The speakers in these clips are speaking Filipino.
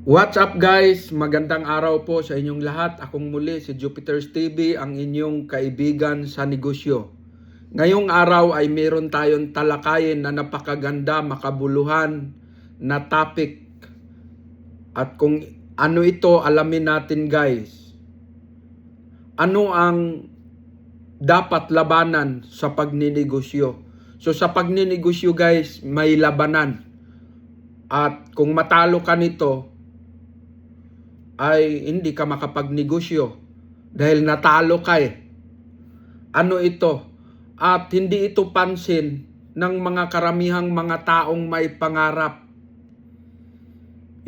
What's up guys? Magandang araw po sa inyong lahat. Akong muli si Jupiter's TV, ang inyong kaibigan sa negosyo. Ngayong araw ay meron tayong talakayin na napakaganda, makabuluhan na topic. At kung ano ito, alamin natin guys. Ano ang dapat labanan sa pagninegosyo? So sa pagninegosyo guys, may labanan. At kung matalo ka nito, ay hindi ka makapagnegosyo dahil natalo ka eh. Ano ito? At hindi ito pansin ng mga karamihang mga taong may pangarap.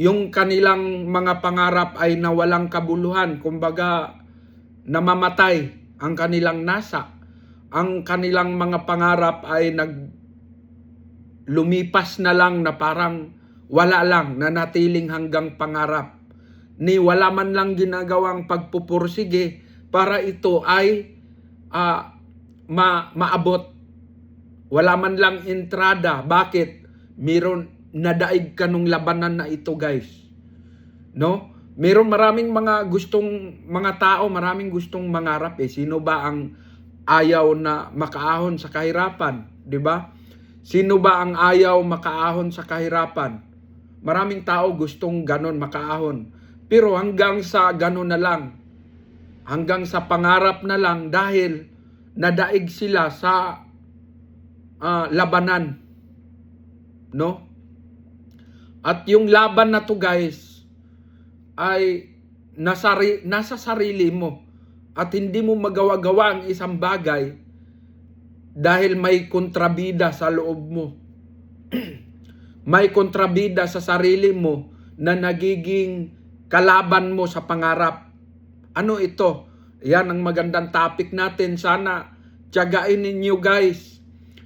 Yung kanilang mga pangarap ay nawalang kabuluhan, kumbaga namamatay ang kanilang nasa. Ang kanilang mga pangarap ay lumipas na lang na parang wala lang, nanatiling hanggang pangarap. Ni wala man lang ginagawang pagpupursige para ito ay maabot. Wala man lang entrada. Bakit? Meron nadaig ka nung labanan na ito guys. No? Meron maraming mga tao, maraming gustong mangarap eh. Sino ba ang ayaw na makaahon sa kahirapan? 'Di ba? Sino ba ang ayaw makaahon sa kahirapan? Maraming tao gustong ganon makaahon. Pero hanggang sa ganon na lang, hanggang sa pangarap na lang dahil nadaig sila sa labanan. No? At yung laban na to guys ay nasa sarili mo. At hindi mo magawa-gawa ang isang bagay dahil may kontrabida sa loob mo. May kontrabida sa sarili mo na nagiging kalaban mo sa pangarap. Ano ito? Yan ang magandang topic natin. Sana tiyagain ninyo guys.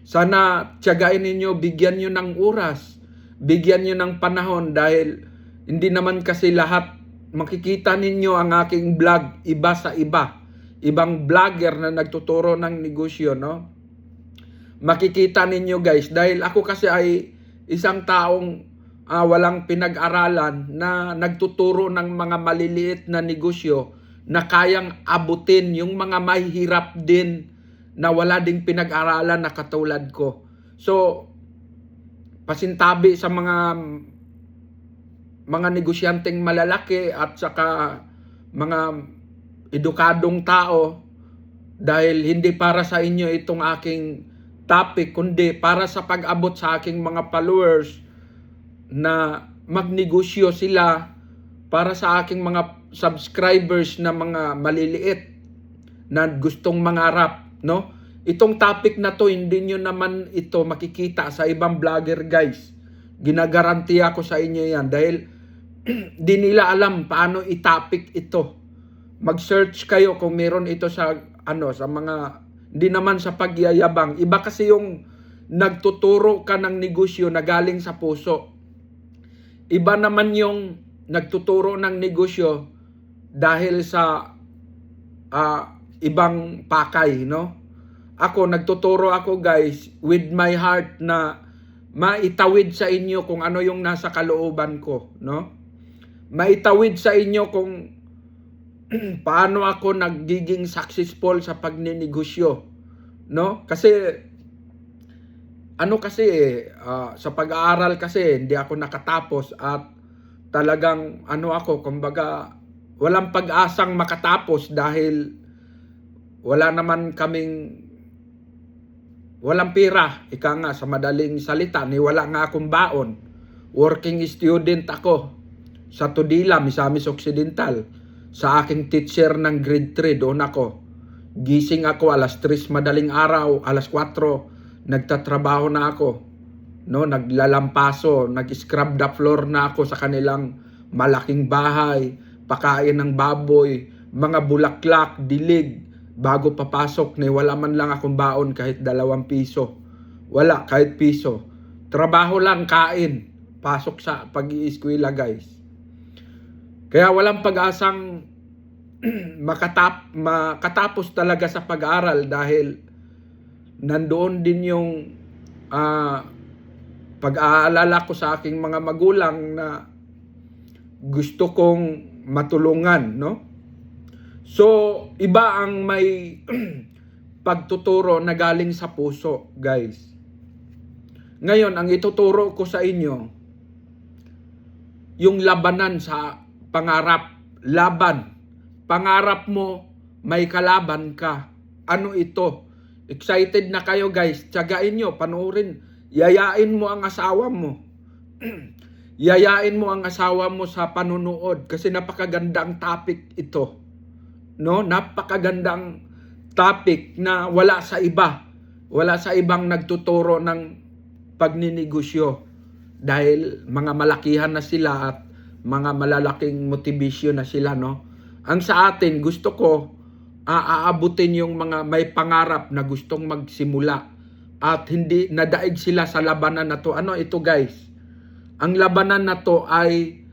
Sana tiyagain ninyo, bigyan nyo ng oras. Bigyan nyo ng panahon dahil hindi naman kasi lahat makikita ninyo ang aking vlog iba sa iba. Ibang vlogger na nagtuturo ng negosyo, no? Makikita ninyo guys dahil ako kasi ay isang taong walang pinag-aralan na nagtuturo ng mga maliliit na negosyo na kayang abutin yung mga mahihirap din na wala ding pinag-aralan na katulad ko. So, pasintabi sa mga negosyanteng malalaki at saka mga edukadong tao dahil hindi para sa inyo itong aking topic kundi para sa pag-abot sa aking mga followers na magnegosyo sila para sa aking mga subscribers na mga maliliit na gustong mangarap, no? Itong topic na to, hindi nyo naman ito makikita sa ibang vlogger guys. Ginagarantiya ko sa inyo yan dahil di nila alam paano i-topic ito. Mag-search kayo kung meron ito sa sa mga, hindi naman sa pagyayabang. Iba kasi yung nagtuturo ka ng negosyo na galing sa puso. Iba naman yung nagtuturo ng negosyo dahil sa ibang pakay, no? Nagtuturo ako guys with my heart na maitawid sa inyo kung ano yung nasa kalooban ko, no? Maitawid sa inyo kung paano ako nagiging successful sa pagninegosyo, no? Kasi sa pag-aaral kasi hindi ako nakatapos at talagang kumbaga walang pag-asang makatapos dahil walang pira, ika nga sa madaling salita, ni wala nga akong baon. Working student ako sa Tudila, Misamis Occidental, sa aking teacher ng grade 3, doon ako. Gising ako alas 3 madaling araw, alas 4 nagtatrabaho na ako, no? Naglalampaso, nag-scrub the floor na ako sa kanilang malaking bahay, pakain ng baboy, mga bulaklak, dilig, bago papasok ni wala man lang akong baon kahit 2 piso. Wala, kahit piso. Trabaho lang, kain, pasok sa pag-iiskwela guys. Kaya walang pag-asang makatapos talaga sa pag-aaral dahil nandoon din yung pag-aalala ko sa aking mga magulang na gusto kong matulungan, no? So, iba ang may pagtuturo na galing sa puso, guys. Ngayon, ang ituturo ko sa inyo, yung labanan sa pangarap. Laban. Pangarap mo, may kalaban ka. Ano ito? Excited na kayo, guys. Tiyagain nyo, panoorin. Yayain mo ang asawa mo. Yayain mo ang asawa mo sa panunood kasi napakagandang topic ito. No? Napakagandang topic na wala sa iba. Wala sa ibang nagtuturo ng pagninegosyo. Dahil mga malakihan na sila at mga malalaking motivation na sila, no? Ang sa atin, gusto ko aabutin yung mga may pangarap na gustong magsimula at hindi nadaig sila sa labanan na to. Ano ito, guys? Ang labanan na to ay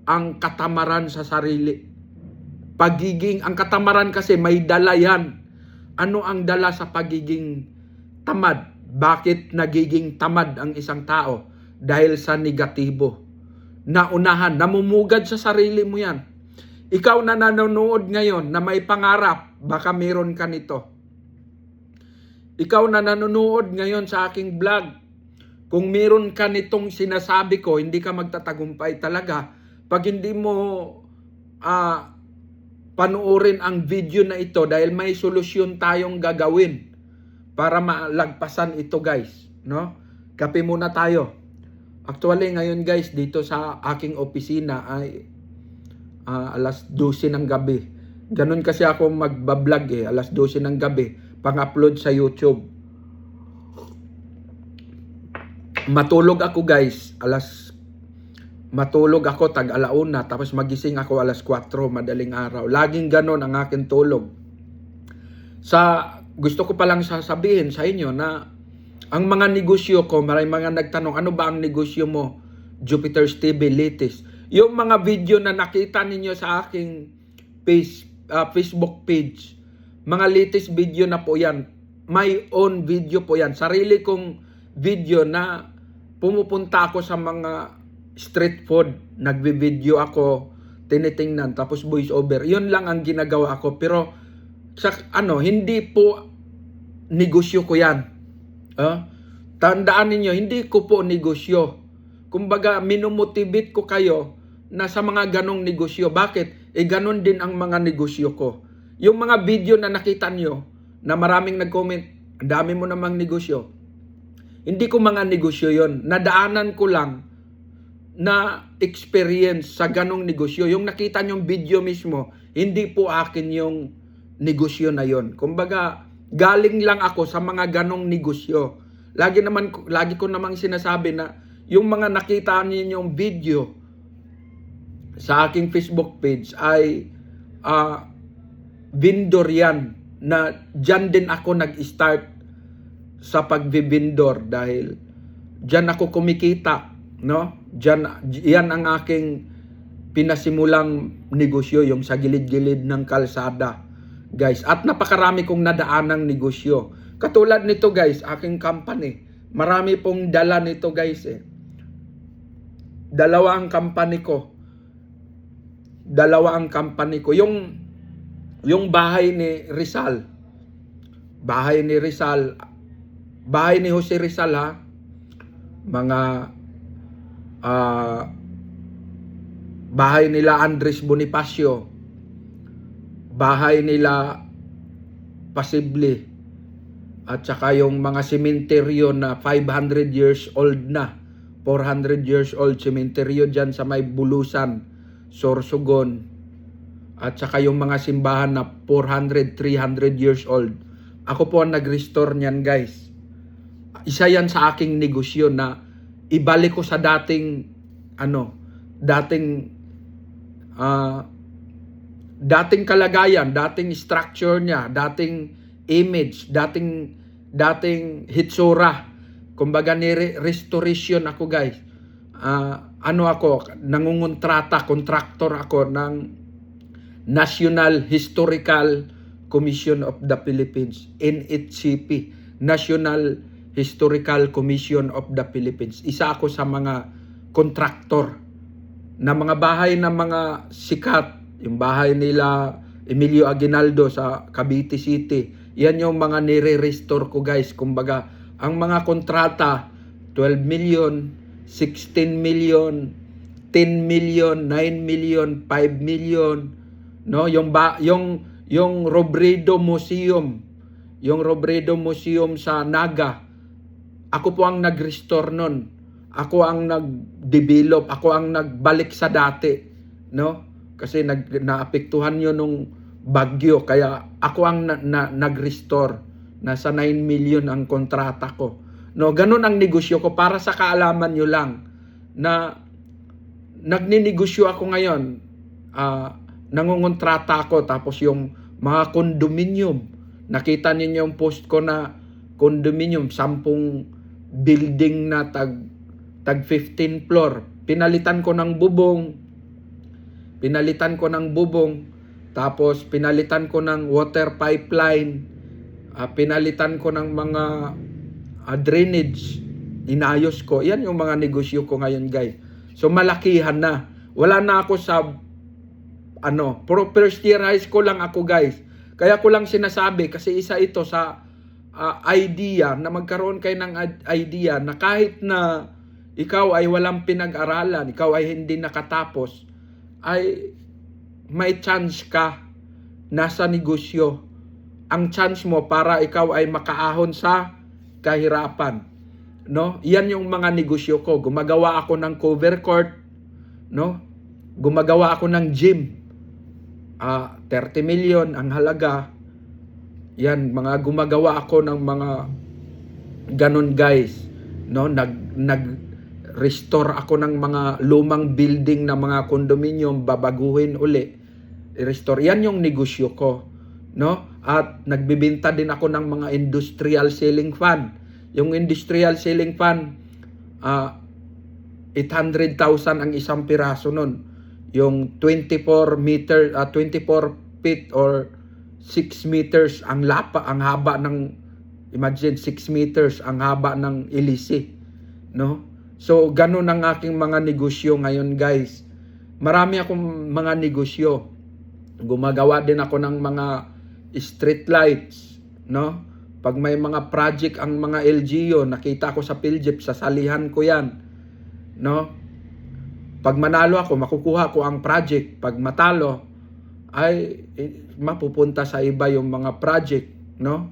ang katamaran sa sarili. Ang katamaran kasi may dala yan. Ano ang dala sa pagiging tamad? Bakit nagiging tamad ang isang tao? Dahil sa negatibo. Naunahan, namumugad sa sarili mo yan. Ikaw na nanonood ngayon na may pangarap, baka meron ka nito. Ikaw na nanonood ngayon sa aking vlog, kung meron ka nitong sinasabi ko, hindi ka magtatagumpay talaga. Pag hindi mo panuorin ang video na ito dahil may solusyon tayong gagawin para malagpasan ito, guys. No? Kape muna tayo. Actually, ngayon guys, dito sa aking opisina ay alas 12 ng gabi. Ganun kasi ako magbablog alas 12 ng gabi, pang-upload sa YouTube. Matulog ako guys, matulog ako tag-alauna, tapos magising ako alas 4, madaling araw. Laging ganun ang aking tulog. Gusto ko palang sasabihin sa inyo na ang mga negosyo ko, maraming mga nagtanong, ano ba ang negosyo mo? Jupiter's TV, latest. Yung mga video na nakita ninyo sa aking Facebook page, mga latest video na po yan. My own video po yan. Sarili kong video na pumupunta ako sa mga street food. Nagbi-video ako, tinitingnan, tapos voice over. Yun lang ang ginagawa ko. Pero, hindi po negosyo ko yan. Tandaan ninyo, hindi ko po negosyo. Kumbaga, minumotivate ko kayo na sa mga ganong negosyo. Bakit? Ganon din ang mga negosyo ko. Yung mga video na nakita nyo, na maraming nag-comment, ang dami mo namang negosyo. Hindi ko mga negosyo yon. Nadaanan ko lang na experience sa ganong negosyo. Yung nakita nyong video mismo, hindi po akin yung negosyo na yon. Kumbaga, galing lang ako sa mga ganong negosyo. Lagi ko namang sinasabi na yung mga nakita ninyong video sa aking Facebook page ay vendor yan, na dyan din ako nag-start sa pagbibindor dahil dyan ako kumikita, no? Yan ang aking pinasimulang negosyo, yung sa gilid-gilid ng kalsada, guys. At napakarami kong nadaanang negosyo. Katulad nito, guys, aking company. Marami pong dala nito, guys. Dalawa ang company ko. Yung bahay ni Rizal. Bahay ni Jose Rizal, ha. Mga bahay nila Andres Bonifacio. Bahay nila Pasible. At saka yung mga sementeryo na 500 years old na, 400 years old sementeryo dyan sa may Bulusan, Sorsogon. At saka yung mga simbahan na 400, 300 years old. Ako po ang nag-restore niyan, guys. Isa yan sa aking negosyo na ibalik ko sa dating kalagayan, dating structure niya, dating image, dating hitsura. Kumbaga restoration ako, guys. Contractor ako ng National Historical Commission of the Philippines, NHCP, National Historical Commission of the Philippines. Isa ako sa mga contractor na mga bahay ng mga sikat, yung bahay nila Emilio Aguinaldo sa Cavite City, yan yung mga nire-restore ko guys. Kumbaga, ang mga kontrata, 12 million, 16 million, 10 million, 9 million, 5 million, no? Yung Robredo Museum, yung Robredo Museum sa Naga, ako po ang nag-restore nun. Ako ang nag-develop, ako ang nagbalik sa dati, no? Kasi naapektuhan yun nung bagyo, kaya ako ang nag-restore. Nasa 9 million ang kontrata ko. No, ganun ang negosyo ko. Para sa kaalaman nyo lang na nagninegosyo ako ngayon. Nangungontrata ako, tapos yung mga condominium, nakita ninyo yung post ko na condominium, 10 building na tag 15 floor. Pinalitan ko ng bubong, tapos pinalitan ko ng water pipeline, pinalitan ko ng mga drainage, inayos ko. Yan yung mga negosyo ko ngayon guys. So malakihan na. Wala na ako sa first year high school lang ako guys. Kaya ko lang sinasabi kasi isa ito sa idea na magkaroon kayo ng idea na kahit na ikaw ay walang pinag-aralan, ikaw ay hindi nakatapos, ay may chance ka nasa negosyo. Ang chance mo para ikaw ay makaahon sa kahirapan, no? Yan yung mga negosyo ko. Gumagawa ako ng cover court, no? Gumagawa ako ng gym. 30 million ang halaga. Yan, mga gumagawa ako ng mga ganun guys, no? Nag-restore ako ng mga lumang building na mga condominium, babaguhin uli, i-restore. Yan yung negosyo ko, no? At nagbibenta din ako ng mga industrial ceiling fan. Yung industrial ceiling fan, 800,000 ang isang piraso nun. Yung 24 feet or 6 meters ang haba ng, imagine 6 meters ang haba ng ilisi, no? So ganun ang aking mga negosyo ngayon guys. Marami akong mga negosyo. Gumagawa din ako ng mga street lights, no? Pag may mga project ang mga LGU, nakita ko sa PhilJep, sasalihan ko yan, no? Pag manalo ako, makukuha ko ang project. Pag matalo, ay mapupunta sa iba yung mga project, no?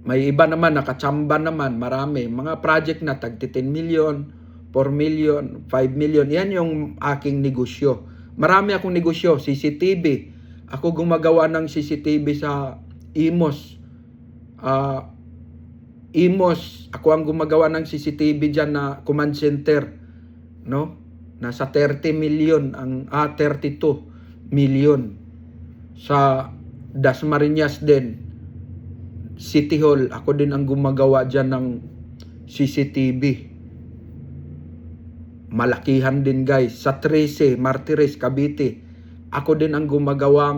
May iba naman, nakachamba naman, marami. Mga project na tag 10 million, 4 million, 5 million. Yan yung aking negosyo. Marami akong negosyo. CCTV. Ako gumagawa ng CCTV sa Imos. Imos, ako ang gumagawa ng CCTV dyan na command center, no? Nasa 30 million ang 32 million sa Dasmariñas din, City Hall. Ako din ang gumagawa dyan ng CCTV. Malakihan din guys. Sa 13 Martires, Cavite, ako din ang gumagawa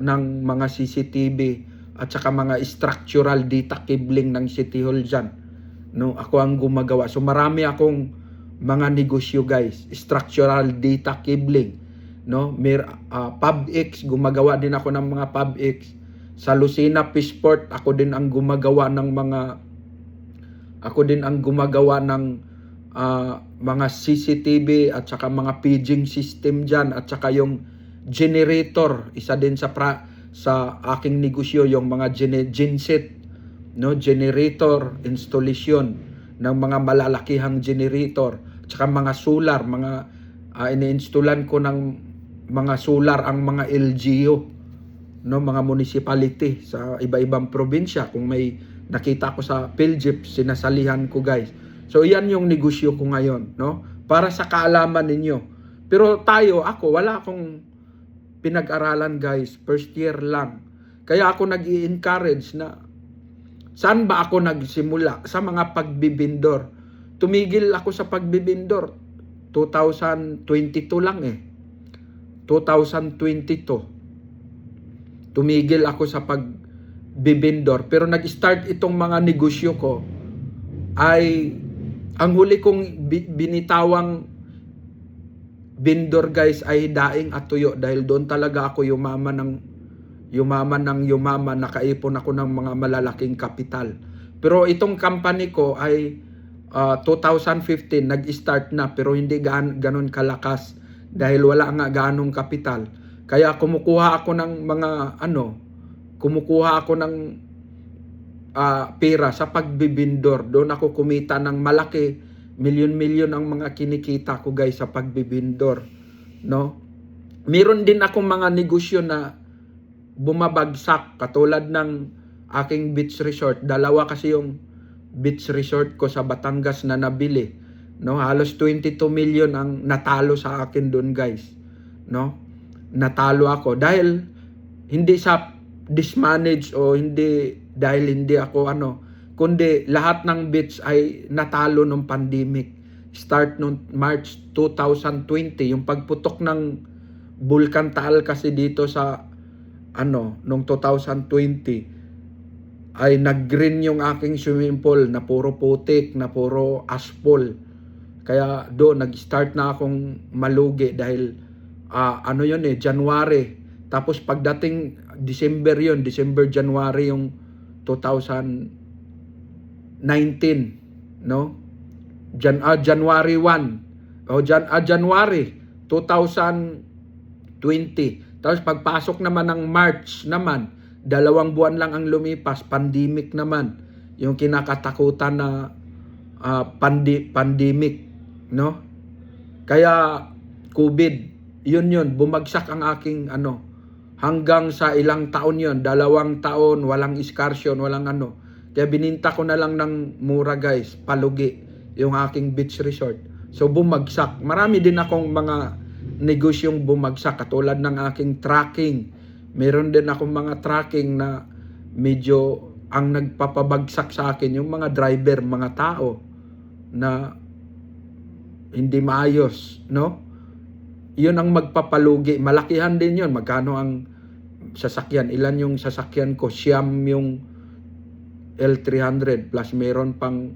ng mga CCTV at saka mga structural data cabling ng City Hall dyan, no? Ako ang gumagawa. So marami akong mga negosyo guys. Structural data cabling, no? PubX, gumagawa din ako ng mga PubX. Sa Lucena Fishport, ako din ang gumagawa ng mga CCTV at saka mga paging system dyan, at saka yung generator, isa din sa aking negosyo, yung mga genset, no? Generator installation ng mga malalakihang generator, at saka mga solar, ini-installan ko ng mga solar ang mga LGU, no? Mga municipality sa iba-ibang probinsya. Kung may nakita ko sa PhilJep, sinasalihan ko guys. So yan yung negosyo ko ngayon, no? Para sa kaalaman ninyo. Pero ako, wala akong pinag-aralan guys. First year lang. Kaya ako nag-i-encourage na, saan ba ako nagsimula? Sa mga pagbibindor. Tumigil ako sa pagbibindor 2022 lang 2022. Tumigil ako sa pagbibindor. Pero nag-start itong mga negosyo ko ay Ang huli kong binitawang vendor guys ay daing at tuyo dahil doon talaga ako yumaman, nakaipon ako ng mga malalaking kapital. Pero itong company ko ay 2015 nag-start na pero hindi ganun kalakas dahil wala nga ganong kapital. Kaya kumukuha ako ng pera sa pagbibindor. Doon ako kumita ng malaki, milyon-milyon ang mga kinikita ko guys sa pagbibindor, no? Meron din akong mga negosyo na bumabagsak katulad ng aking beach resort. Dalawa kasi yung beach resort ko sa Batangas na nabili, no? Halos 22 million ang natalo sa akin doon guys, no? Natalo ako dahil hindi sa dismanage o hindi dahil hindi ako kundi lahat ng beach ay natalo nung pandemic. Start nung March 2020, yung pagputok ng Bulkan Taal kasi dito sa nung 2020 ay nag-green yung aking swimming pool na puro putik, na puro asphalt. Kaya doon nag-start na akong malugi dahil January. Tapos pagdating December January yung 2019, no? January 1 January 2020. Tapos pagpasok naman ng March naman, 2 buwan lang ang lumipas, pandemic naman. Yung kinakatakutan na pandemic, no? Kaya COVID, yun bumagsak ang aking hanggang sa ilang taon yon, 2 taon, walang excursion, walang Kaya bininta ko na lang ng mura guys, palugi, yung aking beach resort. So bumagsak. Marami din akong mga negosyong bumagsak, katulad ng aking tracking. Meron din akong mga tracking na medyo ang nagpapabagsak sa akin, yung mga driver, mga tao na hindi maayos, no? Yun ang magpapalugi. Malakihan din yun. Magkano ang sasakyan? Ilan yung sasakyan ko? Siyam yung L300 plus meron pang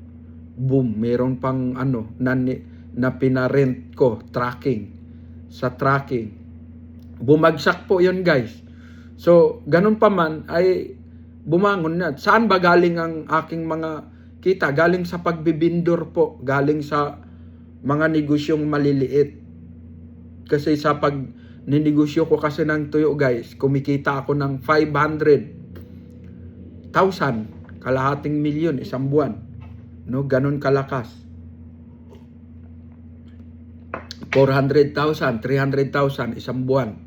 boom. Meron pang na pinarent ko. Tracking. Sa tracking. Bumagsak po yun guys. So, ganun pa man ay bumangon na. Saan ba galing ang aking mga kita? Galing sa pagbibindor po. Galing sa mga negosyong maliliit. Kasi sa ninegosyo ko kasi ng tuyo guys, kumikita ako ng 500,000, kalahating milyon isang buwan, no? Ganun kalakas. 400,000, 300,000 isang buwan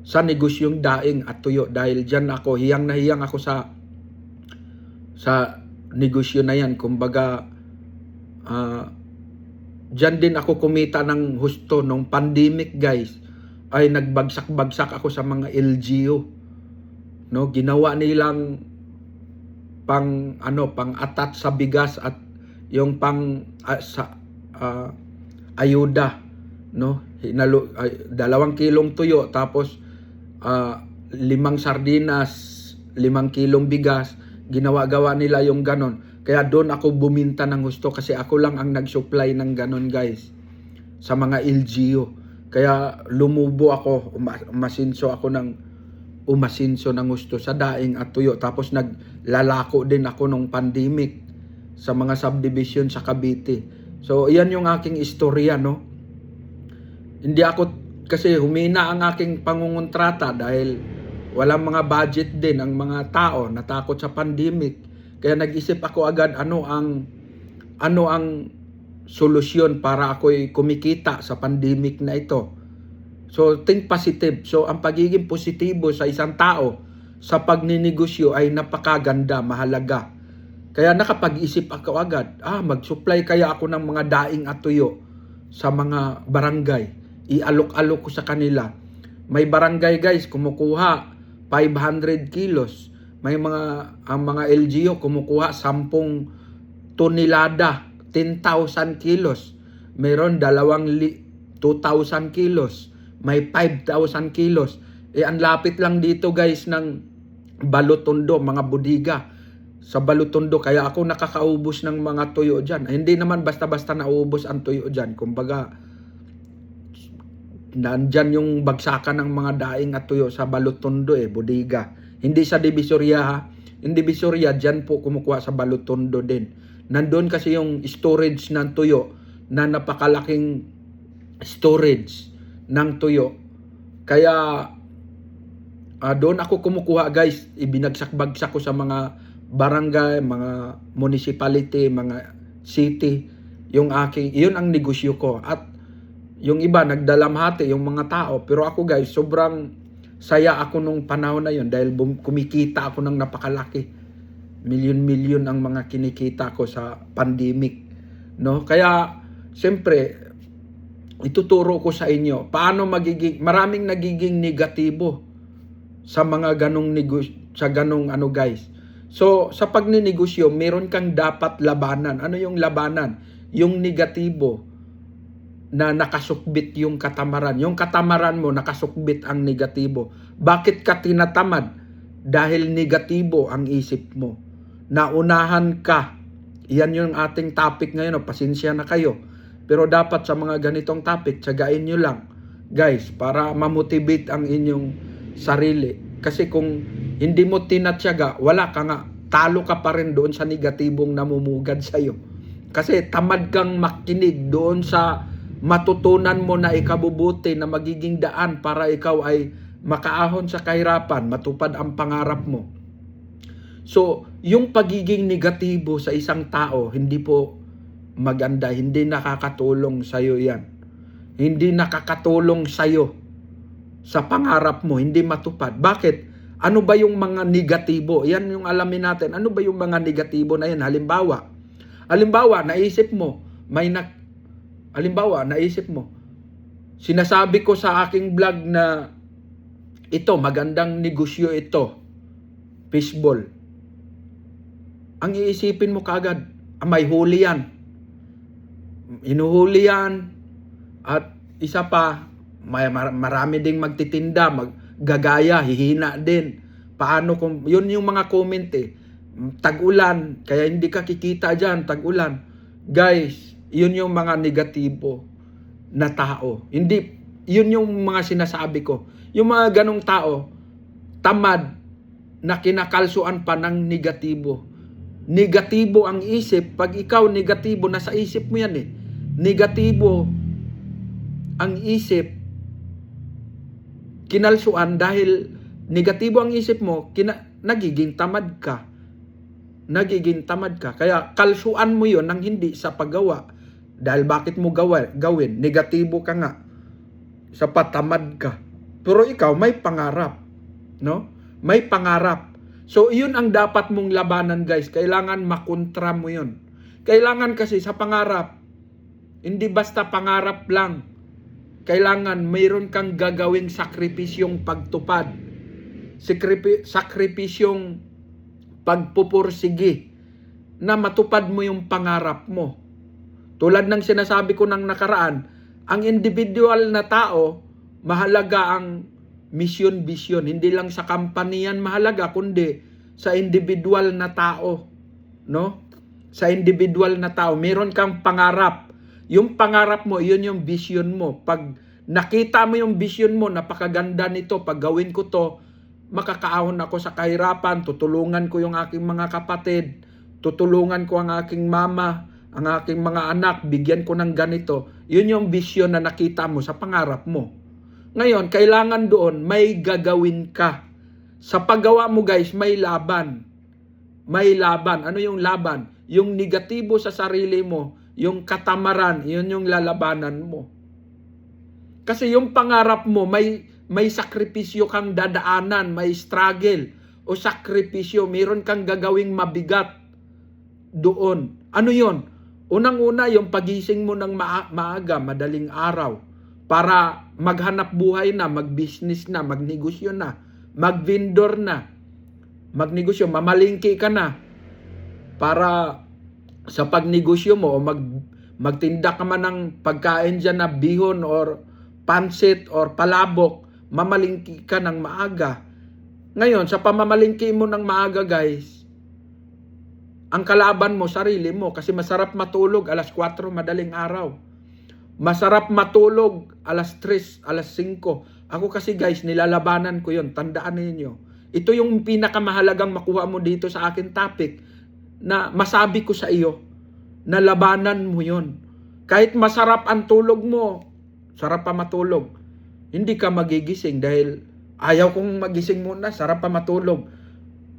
sa negosyong daing at tuyo. Dahil dyan ako, hiyang na hiyang ako sa negosyo na yan. Kumbaga dyan din ako kumita ng husto. Nung pandemic guys, ay nagbagsak-bagsak ako sa mga LGU. No, ginawa nilang pang attach sa bigas at yung ayuda, no? 2 kilong tuyo tapos 5 sardinas, 5 kilong bigas, ginawa-gawa nila yung ganon. Kaya doon ako buminta ng gusto kasi ako lang ang nag-supply ng ganon guys sa mga LGU. Kaya lumubo ako, umasinso ng gusto sa daing at tuyo. Tapos naglalako din ako nung pandemic sa mga subdivision sa Cavite. So iyan yung aking istorya, no? Hindi ako, kasi humina ang aking pangungontrata dahil walang mga budget din ang mga tao, natakot sa pandemic. Kaya nag-isip ako agad ano ang solusyon para ako'y kumikita sa pandemic na ito. So think positive. So ang pagiging positibo sa isang tao sa pagninegosyo ay napakaganda, mahalaga. Kaya nakapag-isip ako agad, mag-supply kaya ako ng mga daing at tuyo sa mga barangay. Ialok-alok ko sa kanila. May barangay guys kumukuha 500 kilos. May ang mga LGU kumukuha 10 tonelada, 10,000 kilos. Meron 2,000 kilos. May 5,000 kilos. Ang lapit lang dito guys ng Balotondo, mga budiga. sa Balutondo. Kaya ako nakakaubos ng mga tuyo dyan. Hindi naman basta-basta naubos ang tuyo dyan. Kumbaga, nandyan yung bagsakan ng mga daing at tuyo sa Balutondo bodega. Hindi sa Divisoria ha. Yung Divisoria, dyan po kumukuha sa Balutondo din. Nandun kasi yung storage ng tuyo na napakalaking storage ng tuyo. Kaya doon ako kumukuha guys. Ibinagsak-bagsak ko sa mga barangay, mga municipality, mga city. Yun ang negosyo ko. At yung iba nagdalamhati yung mga tao. Pero ako guys, sobrang saya ako nung panahon na yun dahil kumikita ako ng napakalaki. Milyon-milyon ang mga kinikita ko sa pandemic, no? Kaya siyempre ituturo ko sa inyo paano maraming nagiging negatibo sa mga ganong guys. So sa pagninegosyo, meron kang dapat labanan. Ano yung labanan? Yung negatibo na nakasukbit yung katamaran. Yung katamaran mo nakasukbit ang negatibo. Bakit ka tinatamad? Dahil negatibo ang isip mo. Naunahan ka. Yan yung ating topic ngayon. Pasensya na kayo. Pero dapat sa mga ganitong topic, tsagain nyo lang, guys, para mamotivate ang inyong sarili. Kasi kung hindi mo tinatyaga, wala ka nga. Talo ka pa rin doon sa negatibong namumugad sa'yo. Kasi tamad kang makinig doon sa matutunan mo na ikabubuti na magiging daan para ikaw ay makaahon sa kahirapan, matupad ang pangarap mo. So, yung pagiging negatibo sa isang tao, hindi po maganda, hindi nakakatulong sa'yo yan. Hindi nakakatulong sa'yo sa pangarap mo, hindi matupad. Bakit? Ano ba yung mga negatibo? Yan yung alamin natin. Ano ba yung mga negatibo na yan? Halimbawa, naisip mo, sinasabi ko sa aking vlog na ito, magandang negosyo ito, fishball. Ang iisipin mo kagad, may huli yan. Inuhuli yan. At isa pa, marami ding magtitinda, maggagaya, hihina din. Paano kung, yun yung mga comment tag-ulan, kaya hindi ka kikita dyan, tag-ulan. Guys, yun yung mga negatibo na tao. Hindi, yun yung mga sinasabi ko. Yung mga ganong tao, tamad na kinakalsuan pa ng negatibo. Negatibo ang isip. Pag ikaw negatibo, nasa isip mo yan Negatibo ang isip, kinalsuan dahil negatibo ang isip mo, nagiging tamad ka. Kaya kalsuan mo yon nang hindi sa paggawa. Dahil bakit mo gawin? Negatibo ka nga. Sa patamad ka. Pero ikaw may pangarap. No? May pangarap. So, yun ang dapat mong labanan, guys. Kailangan makontra mo yun. Kailangan kasi sa pangarap, hindi basta pangarap lang. Kailangan mayroon kang gagawing sakripisyong pagtupad. Sakripisyong pagpupursigi na matupad mo yung pangarap mo. Tulad ng sinasabi ko ng nakaraan, ang individual na tao, mahalaga ang mission, vision. Hindi lang sa company yan mahalaga, kundi sa individual na tao. No? Sa individual na tao, meron kang pangarap. Yung pangarap mo, yun yung vision mo. Pag nakita mo yung vision mo, napakaganda nito, pag gawin ko to, makakaahon ako sa kahirapan, tutulungan ko yung aking mga kapatid, tutulungan ko ang aking mama, ang aking mga anak, bigyan ko ng ganito. Yun yung vision na nakita mo sa pangarap mo. Ngayon, kailangan doon, may gagawin ka. Sa paggawa mo guys, may laban. May laban. Ano yung laban? Yung negatibo sa sarili mo, yung katamaran, yun yung lalabanan mo. Kasi yung pangarap mo, may sakripisyo kang dadaanan, may struggle o sakripisyo, meron kang gagawing mabigat doon. Ano yun? Unang-una, yung pagising mo ng maaga, madaling araw, para maghanap buhay na, mag-business na, magnegosyo na, mag-vendor na, magnegosyo, mamalingki ka na, para sa pagnegosyo mo o magtinda ka man ng pagkain dyan na bihon or pansit or palabok, mamalingki ka ng maaga. Ngayon, sa pamamalingki mo ng maaga guys, Ang kalaban mo, sarili mo. Kasi masarap matulog alas 4 madaling araw. Masarap matulog alas 3, alas 5. Ako kasi guys, nilalabanan ko yun. Tandaan ninyo. Ito yung pinakamahalagang makuha mo dito sa akin topic na masabi ko sa iyo na labanan mo yun. Kahit masarap ang tulog mo, sarap pa matulog. Hindi ka magigising dahil ayaw kong magising muna, sarap pa matulog.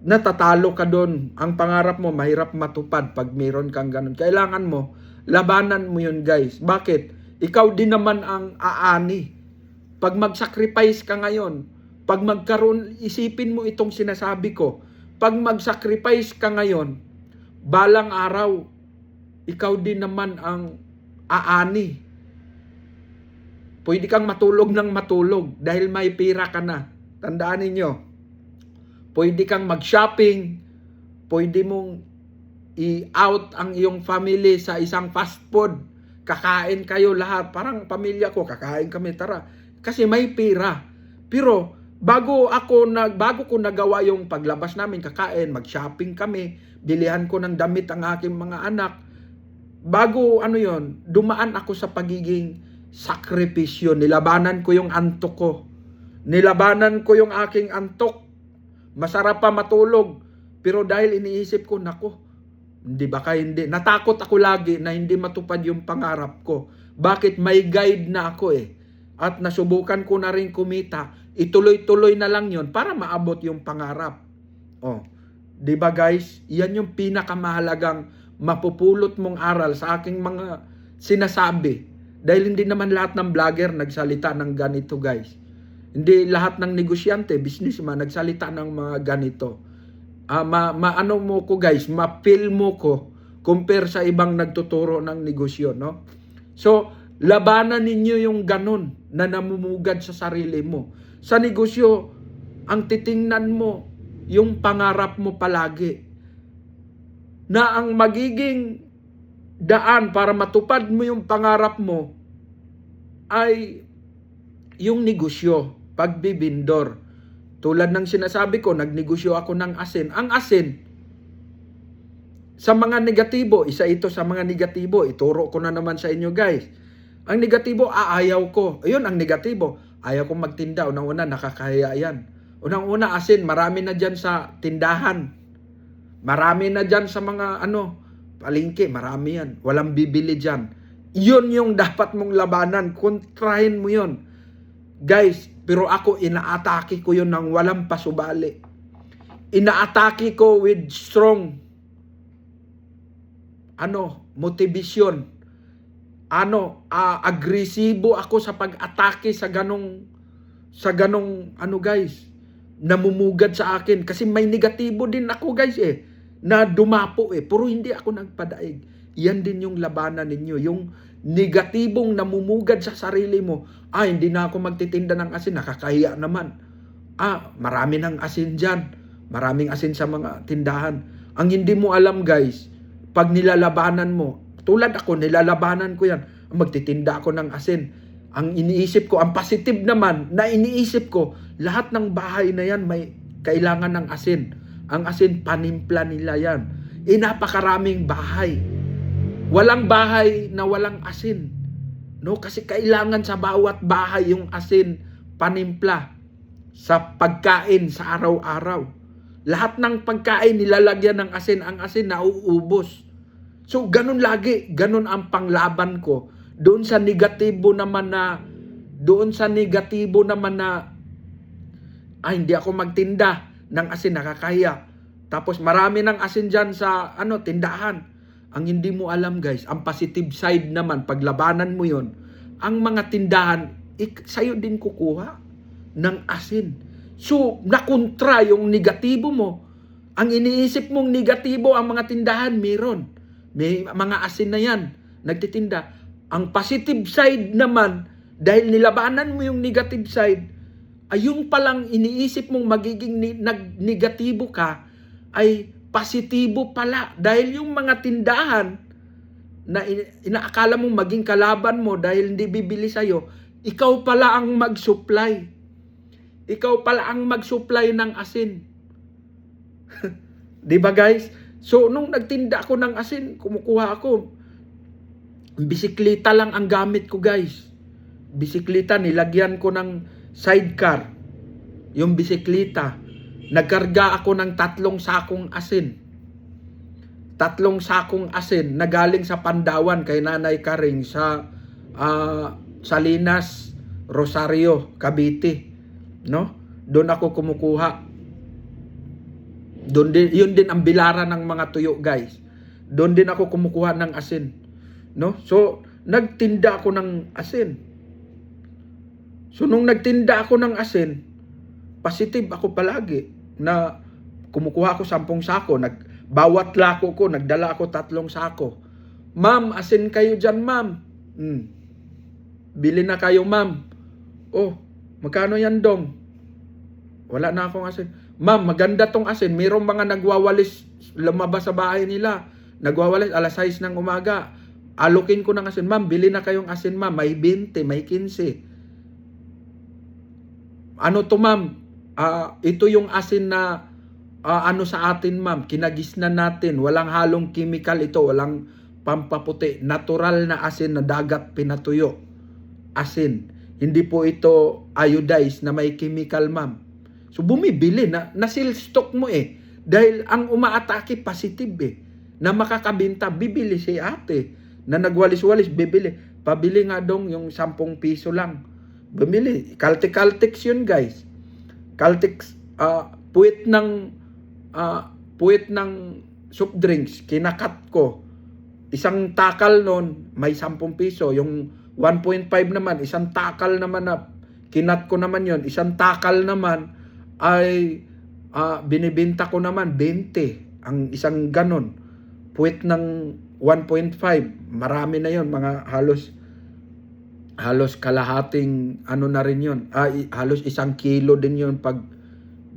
Natatalo ka doon. Ang pangarap mo, mahirap matupad pag mayroon kang ganun. Kailangan mo, labanan mo yun guys. Bakit? Ikaw din naman ang aani. Pag mag-sacrifice ka ngayon, pag magkaroon, isipin mo itong sinasabi ko. Pag mag-sacrifice ka ngayon, balang araw, ikaw din naman ang aani. Pwede kang matulog ng matulog dahil may pira ka na. Tandaan ninyo. Pwede kang mag-shopping. Pwede mong i-out ang iyong family sa isang fast food. Kakain kayo lahat. Parang pamilya ko, kakain kami, tara. Kasi may pira. Pero bago ko nagawa yung paglabas namin, kakain, mag-shopping kami, bilihan ko ng damit ang aking mga anak. Bago dumaan ako sa pagiging sakripisyo. Nilabanan ko yung antok ko. Nilabanan ko yung aking antok. Masarap pa matulog. Pero dahil iniisip ko, nako, hindi baka hindi. Natakot ako lagi na hindi matupad yung pangarap ko. Bakit? May guide na ako eh. At nasubukan ko na rin kumita. Ituloy-tuloy na lang yon para maabot yung pangarap. Oh, di ba guys? Yan yung pinakamahalagang mapupulot mong aral sa aking mga sinasabi. Dahil hindi naman lahat ng vlogger nagsalita ng ganito guys. Hindi lahat ng negosyante, businessman, nagsalita ng mga ganito. Maano mo ko guys, ma-feel mo ko compare sa ibang nagtuturo ng negosyo, no? So, labanan ninyo yung ganun na namumugad sa sarili mo. Sa negosyo, ang titingnan mo, yung pangarap mo palagi. Na ang magiging daan para matupad mo yung pangarap mo ay yung negosyo, pagbibindor. Tulad ng sinasabi ko, nagnegosyo ako ng asin. Ang asin, sa mga negatibo, isa ito sa mga negatibo, ituro ko na naman sa inyo guys. Ang negatibo, ayaw ko. Ayun, ang negatibo, ayaw kong magtinda. Unang-una, nakakahiya yan. Unang-una, asin, marami na dyan sa tindahan. Marami na dyan sa mga palengke, marami yan. Walang bibili dyan. Yun yung dapat mong labanan. Kontrahin mo yun. Guys, pero ako inaatake ko yun ng walang pasubali. Inaatake ko with strong motivation. Agresibo ako sa pag-atake sa ganong guys, namumugad sa akin. Kasi may negatibo din ako guys na dumapo pero hindi ako nagpadaig. Yan din yung labanan ninyo. Yung negatibong namumugad sa sarili mo. Hindi na ako magtitinda ng asin. Nakakahiya naman. Marami ng asin dyan. Maraming asin sa mga tindahan. Ang hindi mo alam guys, pag nilalabanan mo, tulad ako, nilalabanan ko yan. Magtitinda ako ng asin. Ang iniisip ko, ang positive naman, na iniisip ko, lahat ng bahay na yan may kailangan ng asin. Ang asin, panimpla nila yan. Napakaraming bahay. Walang bahay na walang asin. No? Kasi kailangan sa bawat bahay yung asin, panimpla. Sa pagkain, sa araw-araw. Lahat ng pagkain nilalagyan ng asin. Ang asin nauubos. So, ganun lagi. Ganun ang panglaban ko. Doon sa negatibo naman na hindi ako magtinda ng asin, nakakahiya. Tapos marami ng asin dyan sa tindahan. Ang hindi mo alam guys, ang positive side naman, paglabanan mo yon, ang mga tindahan, sa'yo din kukuha ng asin. So, nakontra yung negatibo mo. Ang iniisip mong negatibo, ang mga tindahan, meron. May mga asin na yan, nagtitinda. Ang positive side naman, dahil nilabanan mo yung negative side, ay yung palang iniisip mong magiging negatibo ka, ay positibo pala. Dahil yung mga tindahan na inaakala mong maging kalaban mo dahil hindi bibili sa'yo, ikaw pala ang mag-supply. Ikaw pala ang mag-supply ng asin. Di ba guys? So, nung nagtinda ako ng asin, kumukuha ako. Bisikleta lang ang gamit ko, guys. Bisikleta, nilagyan ko ng sidecar. Yung bisikleta. Nagkarga ako ng 3 sakong asin. 3 sakong asin na galing sa Pandawan kay Nanay Karing sa Salinas, Rosario, Cavite. No? Doon ako kumukuha. Yun din ang bilaran ng mga tuyo, guys. Doon din ako kumukuha ng asin. No? So, nagtinda ako ng asin. So, nung nagtinda ako ng asin, positive ako palagi na kumukuha ako 10 sako. Bawat lako ko, nagdala ako 3 sako. Ma'am, asin kayo dyan, ma'am. Bili na kayo, ma'am. Oh, magkano yan, dong? Wala na akong asin. Ma'am, maganda tong asin. Mayroong mga nagwawalis, lumabas sa bahay nila. Nagwawalis, alas 6 ng umaga. Alukin ko ng asin. Ma'am, bili na kayong asin, ma'am. May 20, may 15. Ano to, ma'am? Ito yung asin na ano sa atin, ma'am. Kinagisnan natin. Walang halong chemical ito. Walang pampaputi. Natural na asin na dagat pinatuyo. Asin. Hindi po ito iodized na may chemical, ma'am. So, bumibili na seal stock mo eh. Dahil ang umaatake positive eh. Na makakabinta, bibili si ate. Na nagwalis-walis, bibili. Pabili nga dong yung 10 piso lang. Bumili. Caltex yun, guys. Caltex, puwit ng soft drinks, kinakat ko. Isang takal nun, may 10 piso. Yung 1.5 naman, isang takal naman na kinat ko naman yon. Isang takal naman ay binibenta ko naman 20 ang isang ganon. Puwit ng 1.5, marami na yon, mga halos kalahating ano na rin yon. Halos 1 kilo din yon pag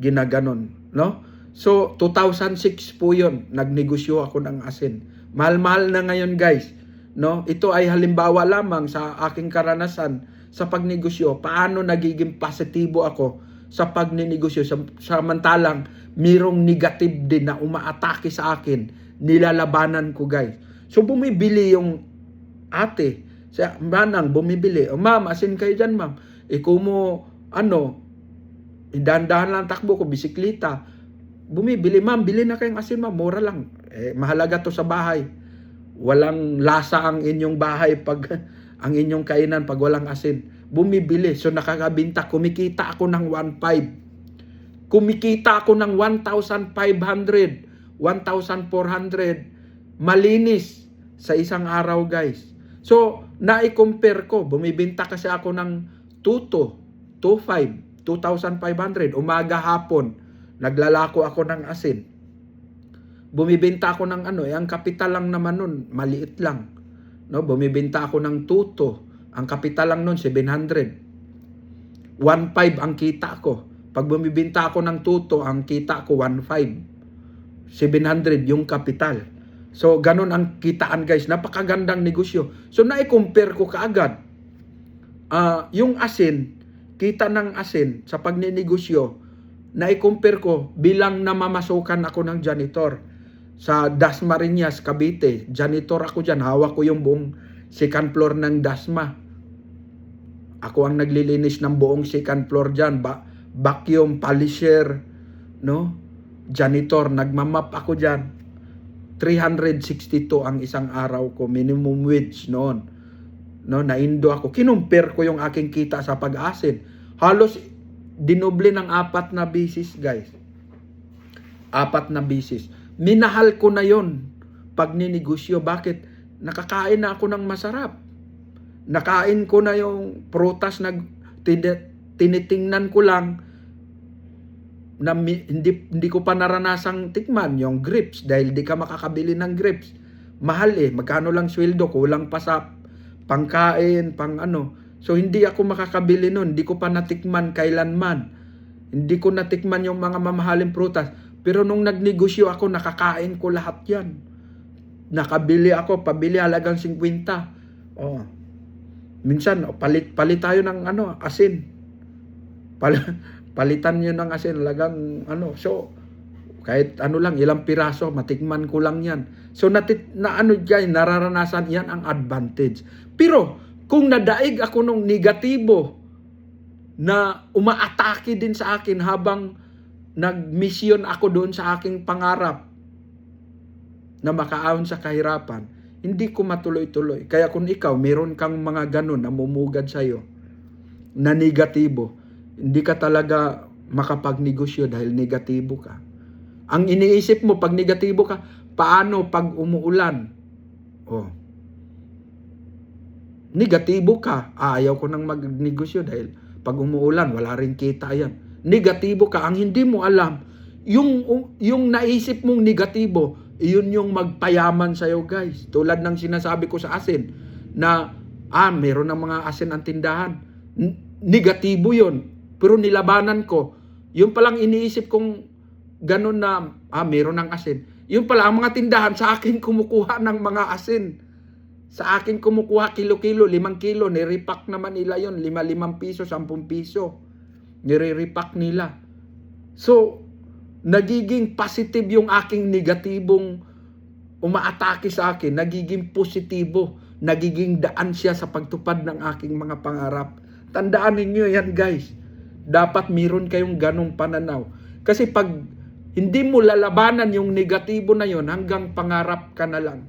ginaganon, no? So 2006 po yon, nagnegosyo ako ng asin. Mahal-mahal na ngayon, guys, no? Ito ay halimbawa lamang sa aking karanasan sa pagnegosyo, paano nagiging positibo ako sa pagninegosyo, samantalang mayroong negative din na umaatake sa akin, nilalabanan ko, guys. So, bumibili yung ate, sa manang bumibili, ma'am, asin kayo dyan, ma'am. Ikaw mo, dahan-dahan lang takbo ko, bisikleta. Bumibili, ma'am, bili na kayong asin, ma'am, mura lang. Mahalaga to sa bahay. Walang lasa ang inyong bahay pag ang inyong kainan pag walang asin. Bumibili. So nakakabinta, kumikita ako ng 1.5. Kumikita ako ng 1,500, 1,400. Malinis sa isang araw, guys. So, na-compare ko. Bumibinta kasi ako ng 2,500, 2,500. Umaga, hapon. Naglalako ako ng asin. Bumibenta ako ng ang kapital lang naman nun, maliit lang. No, bumibenta ako ng tuto. Ang kapital lang nun, 700. 1.5 ang kita ko. Pag bumibenta ako ng tuto, ang kita ko 1.5. 700 yung kapital. So, ganun ang kitaan, guys. Napakagandang negosyo. So, na-compare ko kaagad. Yung asin, kita ng asin sa pagninegosyo, na-compare ko bilang namamasukan ako ng janitor. Sa Dasmariñas, Cavite, janitor ako dyan. Hawak ko yung buong 2nd floor ng Dasma. Ako ang naglilinis ng buong 2nd floor dyan. Vacuum, polisher, no? Janitor, nagmamap ako dyan. 362 ang isang araw ko, minimum wage noon. No, naindo ako. Kinumpir ko yung aking kita sa pag-asin. Halos dinoble ng 4 na bisis, guys. 4 na bisis. Minahal ko na yon pag ninegosyo. Bakit? Nakakain na ako ng masarap. Nakain ko na yung prutas na tinitingnan ko lang na hindi ko pa naranasang tikman, yung grapes, dahil di ka makakabili ng grapes. Mahal magkano lang sweldo, kulang pa sa pangkain, So hindi ako makakabili nun, hindi ko pa natikman kailanman. Hindi ko natikman yung mga mamahaling prutas. Pero nung nagnegosyo ako, nakakain ko lahat yan. Nakabili ako, pabili halagang 50. Minsan, palit tayo ng asin. Palitan nyo ng asin, halagang So, Kahit ano lang, ilang piraso, matikman ko lang yan. So nararanasan yan ang advantage. Pero kung nadaig ako ng negatibo na umaatake din sa akin habang nag-mission ako doon sa aking pangarap na makaahon sa kahirapan, hindi ko matuloy-tuloy. Kaya kung ikaw, meron kang mga ganun na mumugad sa'yo, na negatibo, hindi ka talaga makapagnegosyo dahil negatibo ka. Ang iniisip mo pag negatibo ka, paano pag umuulan? Oh. Negatibo ka, ayaw ko nang magnegosyo dahil pag umuulan, wala rin kita yan. Negatibo ka, ang hindi mo alam, yung naisip mong negatibo, iyon yung magpayaman sa'yo, guys. Tulad ng sinasabi ko sa asin, na meron ng mga asin ang tindahan. Negatibo yun. Pero nilabanan ko. Yung palang iniisip kong ganun na, meron ng asin. Yung pala, ang mga tindahan, sa akin kumukuha ng mga asin. Sa akin kumukuha kilo-kilo, 5 kilo. Nire-repack naman nila yun. 5 piso, 10 piso. Nire-repack nila. So, nagiging positive yung aking negatibong umaatake sa akin. Nagiging positibo. Nagiging daan siya sa pagtupad ng aking mga pangarap. Tandaan ninyo yan, guys. Dapat meron kayong ganong pananaw. Kasi pag hindi mo lalabanan yung negatibo na yon, hanggang pangarap ka na lang.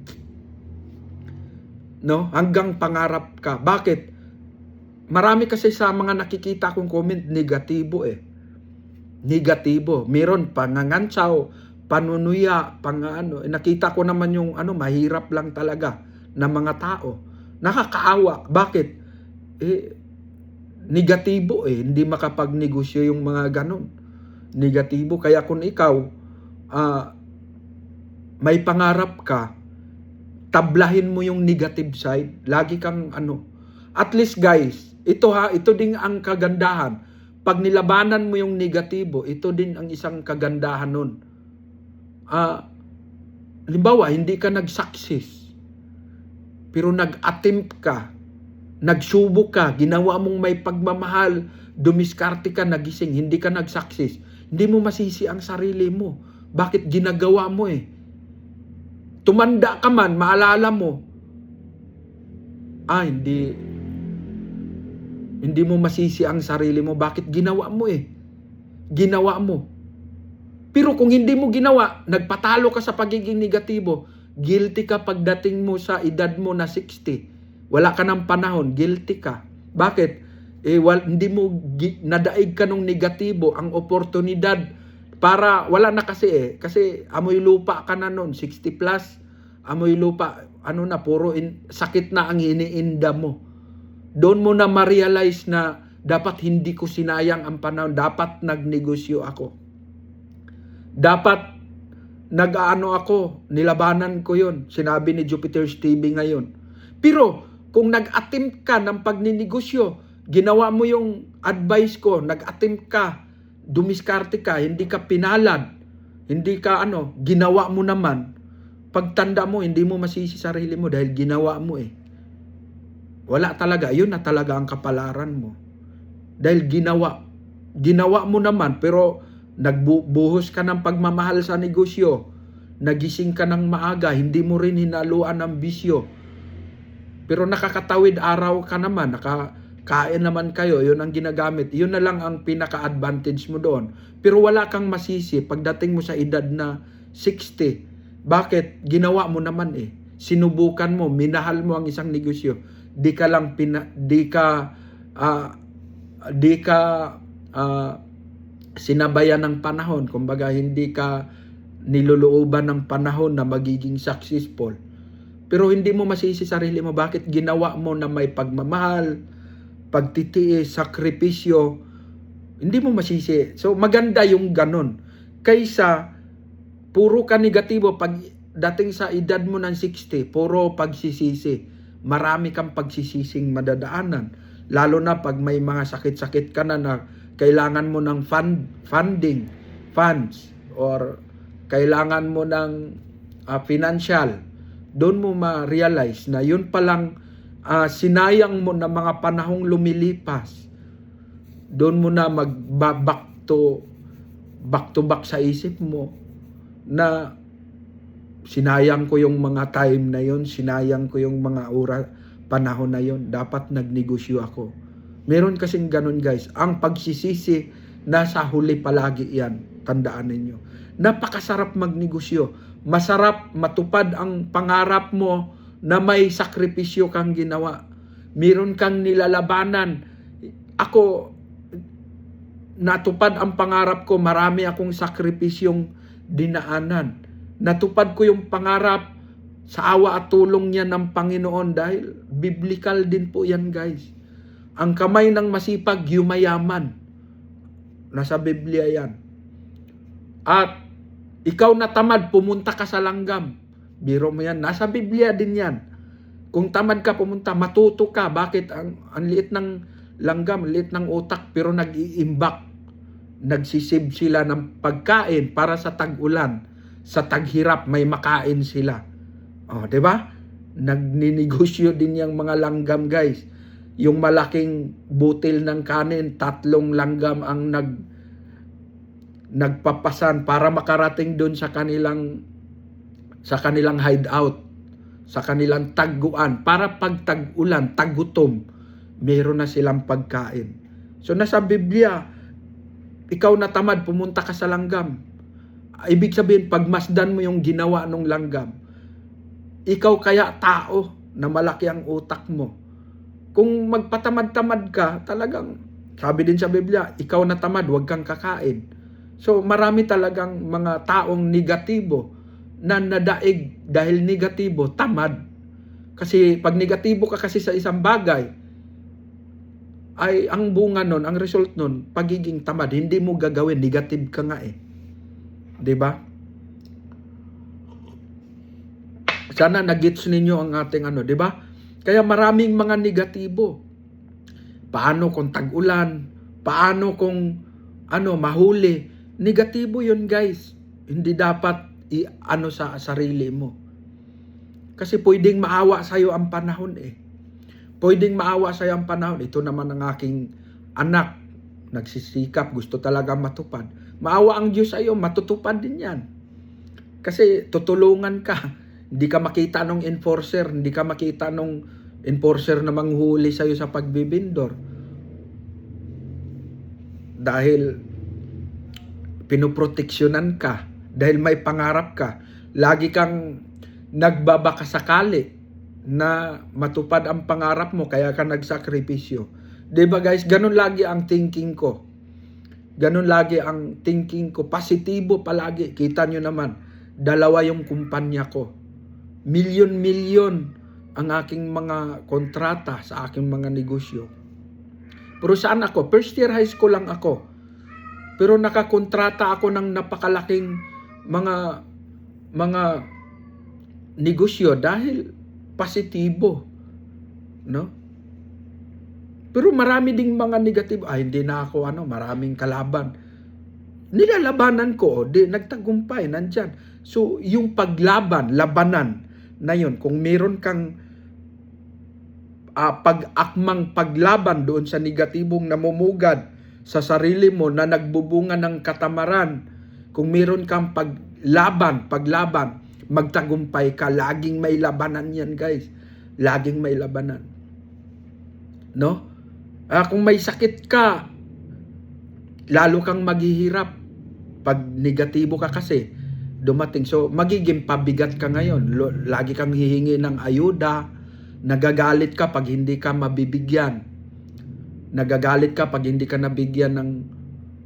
No? Hanggang pangarap ka. Bakit? Marami kasi sa mga nakikita kong comment, negatibo eh. Negatibo. Meron pangangantsaw, panunuya, nakita ko naman yung mahirap lang talaga na mga tao. Nakakaawa. Bakit? Negatibo eh. Hindi makapagnegosyo yung mga ganon. Negatibo. Kaya kung ikaw, may pangarap ka, tablahin mo yung negative side. Lagi kang At least guys, ito din ang kagandahan. Pag nilabanan mo yung negatibo, ito din ang isang kagandahan nun. Limbawa, hindi ka nag-success. Pero nag-attempt ka. Nagsubok ka, ginawa mong may pagmamahal, dumiskarte ka, nagising, hindi ka nag-success. Hindi mo masisi ang sarili mo. Bakit ginagawa mo eh? Tumanda ka man, maalala mo, hindi mo masisi ang sarili mo. Bakit ginawa mo eh? Ginawa mo. Pero kung hindi mo ginawa, nagpatalo ka sa pagiging negatibo, guilty ka pagdating mo sa edad mo na 60. Wala ka ng panahon, guilty ka. Bakit? Hindi mo nadaig ka ng negatibo, ang oportunidad para wala na kasi Kasi amoy lupa ka na nun, 60 plus, amoy lupa, puro sakit na ang iniinda mo. Doon mo na ma-realize na dapat hindi ko sinayang ang panahon, dapat nagnegosyo ako. Dapat ako, nilabanan ko yon. Sinabi ni Jupiter's TV ngayon. Pero kung nag-attempt ka ng pagninegosyo, ginawa mo yung advice ko, nag-attempt ka, dumiskarte ka, hindi ka pinalad, hindi ka ginawa mo naman, pagtanda mo, hindi mo masisi sarili mo dahil ginawa mo eh. Wala talaga, yun na talaga ang kapalaran mo. Dahil ginawa mo naman, pero nagbuhos ka ng pagmamahal sa negosyo, nagising ka ng maaga, hindi mo rin hinaluan ng bisyo. Pero nakakatawid araw ka naman, nakakain naman kayo, yun ang ginagamit. Yun na lang ang pinaka-advantage mo doon. Pero wala kang masisi pagdating mo sa edad na 60. Bakit? Ginawa mo naman eh. Sinubukan mo, minahal mo ang isang negosyo. Di ka sinabayan ng panahon. Kumbaga, hindi ka nilulooban ng panahon na magiging successful. Pero hindi mo masisi sarili mo. Bakit? Ginawa mo na may pagmamahal, pagtitiis, sakripisyo. Hindi mo masisi. So, maganda yung ganon. Kaysa, puro ka negatibo. Pag dating sa edad mo ng 60, puro pagsisisi. Marami kang pagsisising madadaanan. Lalo na pag may mga sakit-sakit ka na kailangan mo ng funds, or kailangan mo ng financial. Doon mo ma-realize na yun palang sinayang mo na mga panahong lumilipas. Doon mo na back to back sa isip mo. na sinayang ko yung mga time na yon, sinayang ko yung mga panahon na yon. Dapat nagnegosyo ako. Meron kasing ganun guys. Ang pagsisisi, nasa huli palagi yan. Tandaan ninyo. Napakasarap magnegosyo. Masarap matupad ang pangarap mo na may sakripisyo kang ginawa. Meron kang nilalabanan. Ako, natupad ang pangarap ko. Marami akong sakripisyong dinaanan. Natupad ko yung pangarap sa awa at tulong niya ng Panginoon dahil biblical din po yan guys. Ang kamay ng masipag, yumayaman. Nasa Biblia yan. At ikaw na tamad, pumunta ka sa langgam. Biro mo yan. Nasa Biblia din yan. Kung tamad ka pumunta, matuto ka. Bakit? Ang liit ng langgam, liit ng utak, pero nag-iimbak. Nagsisib sila ng pagkain para sa tag-ulan. Sa taghirap, may makain sila. O, diba? Nagninegosyo din yung mga langgam, guys. Yung malaking butil ng kanin, 3 langgam ang nagpapasan para makarating doon sa kanilang hideout, sa kanilang taguan, para pag tag-ulan, tagutom, meron na silang pagkain. So nasa Biblia, ikaw na tamad, pumunta ka sa langgam. Ibig sabihin, pagmasdan mo yung ginawa ng langgam, ikaw kaya tao na malaki ang utak mo. Kung magpatamad-tamad ka, talagang, sabi din sa Biblia, ikaw na tamad, huwag kang kakain. So marami talagang mga taong negatibo na nadaig dahil negatibo, tamad. Kasi pag negatibo ka kasi sa isang bagay, ay ang bunga nun, ang result nun, pagiging tamad. Hindi mo gagawin, negative ka nga eh. 'Di ba? Sana nagets ninyo ang ating 'di ba? Kaya maraming mga negatibo. Paano kung tag-ulan? Paano kung mahuli? Negatibo 'yun, guys. Hindi dapat sa sarili mo. Kasi pwedeng maawa sa iyo ang panahon eh. Pwedeng maawa sa iyo ang panahon. Ito naman ang aking anak, nagsisikap, gusto talaga matupad. Maawa ang Diyos sa iyo, matutupad din yan. Kasi tutulungan ka. Hindi ka makita ng enforcer, hindi ka makita ng enforcer na manghuli sa iyo sa pagbibindor. Dahil pinoproteksyonan ka, dahil may pangarap ka. Lagi kang nagbabakasakali na matupad ang pangarap mo, kaya ka nagsakripisyo. Diba guys, ganun lagi ang thinking ko. Ganun lagi ang thinking ko. Positibo palagi. Kita nyo naman, 2 yung kumpanya ko. Milyon-milyon ang aking mga kontrata sa aking mga negosyo. Pero saan ako? First year high school lang ako. Pero nakakontrata ako ng napakalaking mga negosyo dahil positibo, no? Pero marami ding mga negatibo. Hindi na ako maraming kalaban. Nilalabanan ko, nagtagumpay, nandyan. So, yung labanan na yun, kung meron kang pag-akmang paglaban doon sa negatibong namumugad sa sarili mo na nagbubunga ng katamaran, kung meron kang paglaban, magtagumpay ka. Laging may labanan yan, guys. Laging may labanan. No? Kung may sakit ka, lalo kang maghihirap. Pag negatibo ka kasi, dumating. So, magiging pabigat ka ngayon. Lagi kang hihingi ng ayuda. Nagagalit ka pag hindi ka mabibigyan. Nagagalit ka pag hindi ka nabigyan ng